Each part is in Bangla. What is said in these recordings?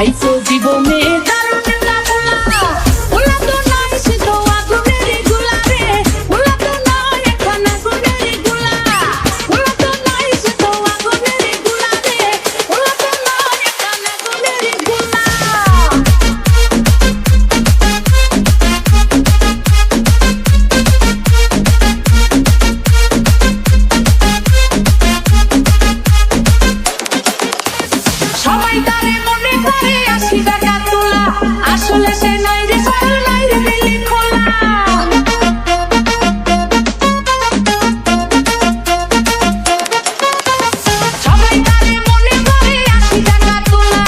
পাইছো জীবনে দারুণ একটা পোলা, পোলা তো নয় সে তো আগুনেরই গোলা রে, পোলা তো নয় এখন আগুনেরই গোলা, পোলা তো নয় সে তো আগুনেরই গোলা রে, পোলা তো নয় এখন আগুনেরই গোলা। সবাই তারে মনে করে 80 টাকা তোলা, আসলে সে নাই রে সরল নাই রে দিলি খোলা। সবাই তারে মনে করে 80 টাকা তোলা,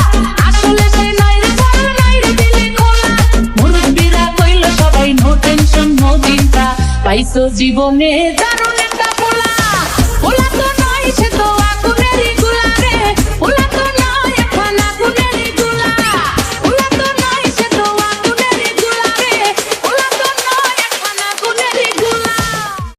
আসলে সে নাই রে সরল নাই রে দিলি খোলা। মুরব্বিরা কইলো সবাই নো টেনশন নো চিন্তা, পাইছো জীবনে